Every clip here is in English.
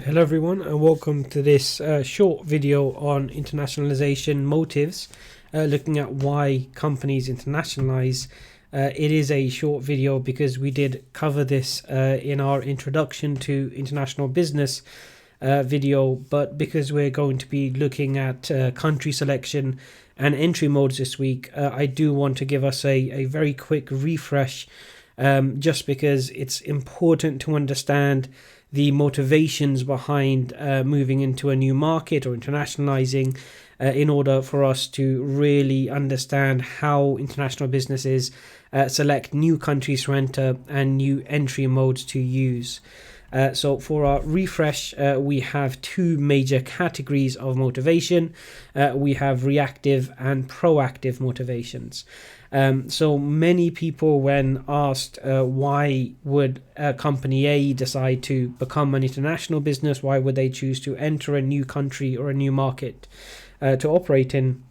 Hello everyone and welcome to this short video on internationalization motives, looking at why companies internationalize. It is a short video because we did cover this in our introduction to international business video, but because we're going to be looking at country selection and entry modes this week, I do want to give us a very quick refresh, just because it's important to understand the motivations behind moving into a new market or internationalizing, in order for us to really understand how international businesses select new countries to enter and new entry modes to use. So for our refresh, we have two major categories of motivation. We have reactive and proactive motivations. So many people, when asked why would company A decide to become an international business, why would they choose to enter a new country or a new market to operate in,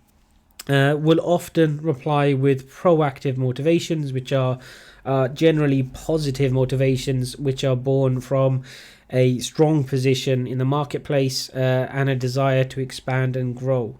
will often reply with proactive motivations, which are generally positive motivations, which are born from a strong position in the marketplace and a desire to expand and grow.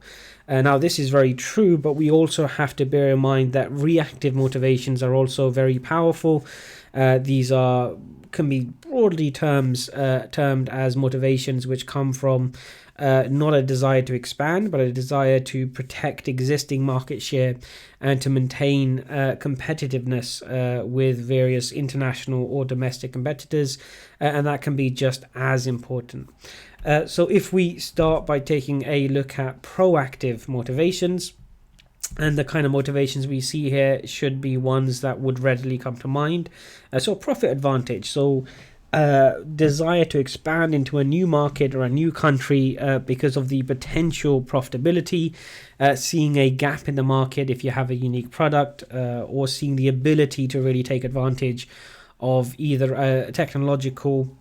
Now, this is very true, but we also have to bear in mind that reactive motivations are also very powerful. These can be broadly termed as motivations which come from not a desire to expand, but a desire to protect existing market share and to maintain competitiveness with various international or domestic competitors, and that can be just as important. So if we start by taking a look at proactive motivations, and the kind of motivations we see here should be ones that would readily come to mind. So profit advantage. So desire to expand into a new market or a new country because of the potential profitability, seeing a gap in the market if you have a unique product, or seeing the ability to really take advantage of either a technological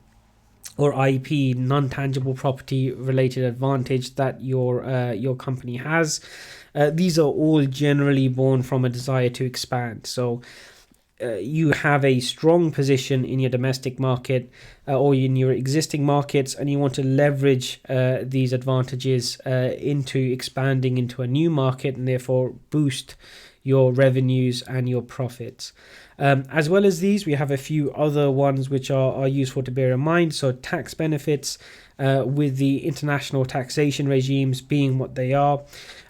or IP, non-tangible property related advantage that your company has. These are all generally born from a desire to expand. So you have a strong position in your domestic market or in your existing markets, and you want to leverage these advantages into expanding into a new market and therefore boost your revenues and your profits. As well as these, we have a few other ones which are useful to bear in mind. So tax benefits, with the international taxation regimes being what they are.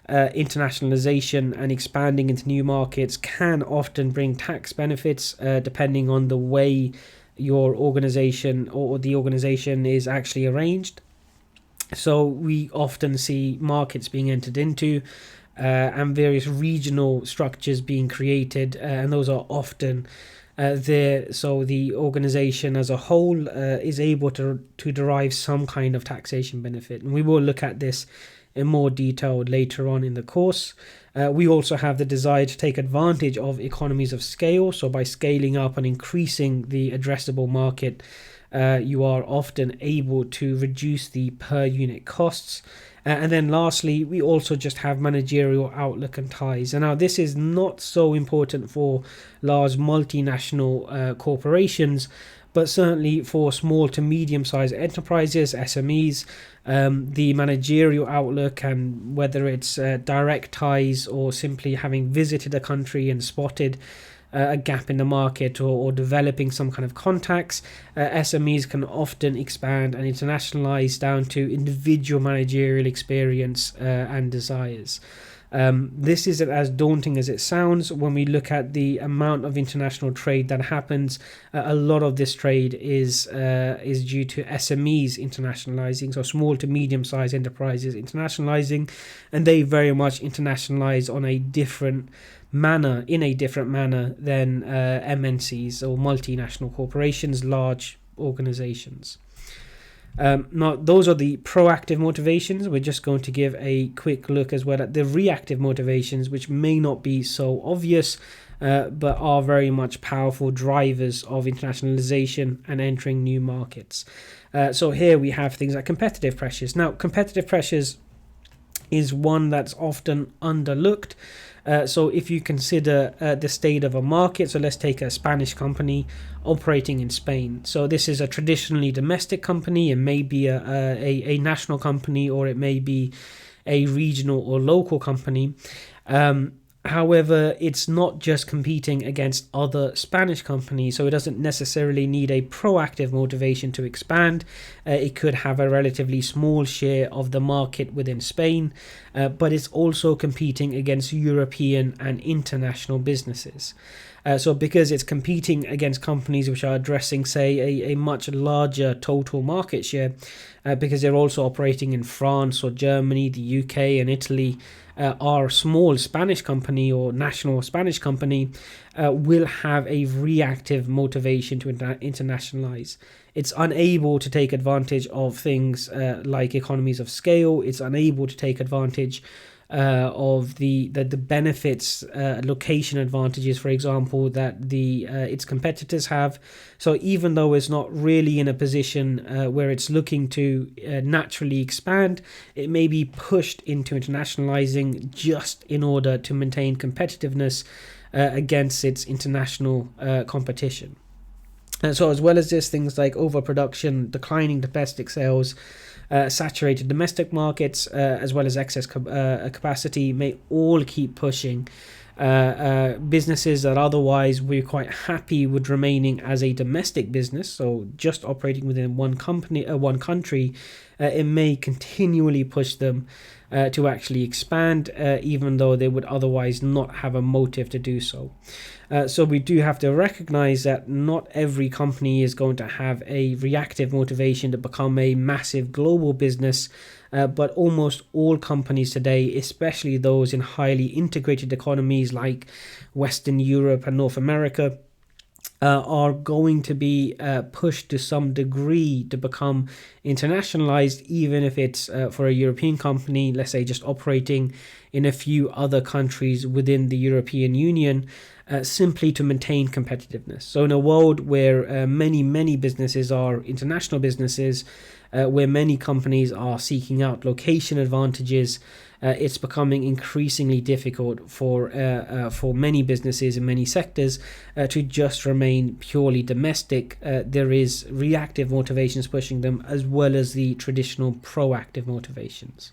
Internationalization and expanding into new markets can often bring tax benefits depending on the way your organization or the organization is actually arranged. So we often see markets being entered into and various regional structures being created, and those are often there. So the organization as a whole is able to derive some kind of taxation benefit, and we will look at this in more detail later on in the course. We also have the desire to take advantage of economies of scale. So by scaling up and increasing the addressable market, you are often able to reduce the per unit costs. And then lastly, we also just have managerial outlook and ties. And now this is not so important for large multinational corporations, but certainly for small to medium-sized enterprises, SMEs, the managerial outlook, and whether it's direct ties or simply having visited a country and spotted a gap in the market, or developing some kind of contacts, SMEs can often expand and internationalize down to individual managerial experience and desires. This isn't as daunting as it sounds. When we look at the amount of international trade that happens, a lot of this trade is due to SMEs internationalizing, so small to medium-sized enterprises internationalizing, and they very much internationalize in a different manner than MNCs or multinational corporations, large organizations. Now, those are the proactive motivations. We're just going to give a quick look as well at the reactive motivations, which may not be so obvious, but are very much powerful drivers of internationalization and entering new markets. So here we have things like competitive pressures. Now, competitive pressures is one that's often underlooked. So if you consider the state of a market, so let's take a Spanish company operating in Spain. So this is a traditionally domestic company. It may be a national company, or it may be a regional or local company. However, it's not just competing against other Spanish companies, so it doesn't necessarily need a proactive motivation to expand. It could have a relatively small share of the market within Spain, but it's also competing against European and international businesses. So because it's competing against companies which are addressing, say, a much larger total market share, because they're also operating in France or Germany, the UK and Italy, our small Spanish company or national Spanish company will have a reactive motivation to internationalize. It's unable to take advantage of things like economies of scale. It's unable to take advantage of the benefits, location advantages, for example, that its competitors have. So even though it's not really in a position where it's looking to naturally expand, it may be pushed into internationalizing just in order to maintain competitiveness against its international competition. So as well as this, things like overproduction, declining domestic sales, saturated domestic markets, as well as excess capacity, may all keep pushing businesses that otherwise we're quite happy with remaining as a domestic business, so just operating within one country, it may continually push them to actually expand, even though they would otherwise not have a motive to do so. So we do have to recognize that not every company is going to have a reactive motivation to become a massive global business, but almost all companies today, especially those in highly integrated economies like Western Europe and North America, are going to be pushed to some degree to become internationalized, even if it's for a European company, let's say just operating in a few other countries within the European Union, simply to maintain competitiveness. So in a world where many businesses are international businesses, where many companies are seeking out location advantages, it's becoming increasingly difficult for many businesses in many sectors to just remain purely domestic. There is reactive motivations pushing them, as well as the traditional proactive motivations.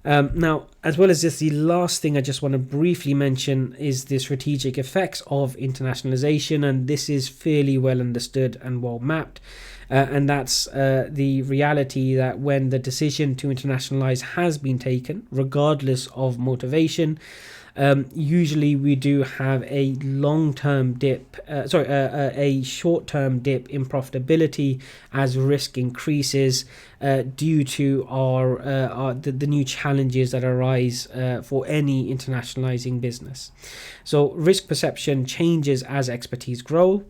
Now, as well as this, the last thing I just want to briefly mention is the strategic effects of internationalization, and this is fairly well understood and well mapped. And that's the reality that when the decision to internationalize has been taken, regardless of motivation, usually we do have a long-term dip, a short-term dip in profitability as risk increases due to the new challenges that arise for any internationalizing business. So risk perception changes as expertise grow.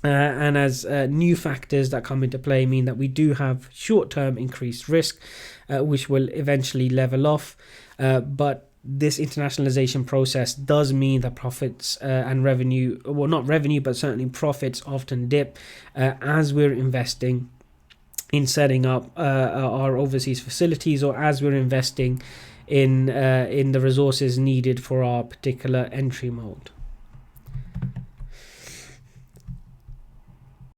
And as new factors that come into play mean that we do have short-term increased risk, which will eventually level off. But this internationalization process does mean that profits and revenue, well, not revenue, but certainly profits often dip as we're investing in setting up our overseas facilities, or as we're investing in the resources needed for our particular entry mode.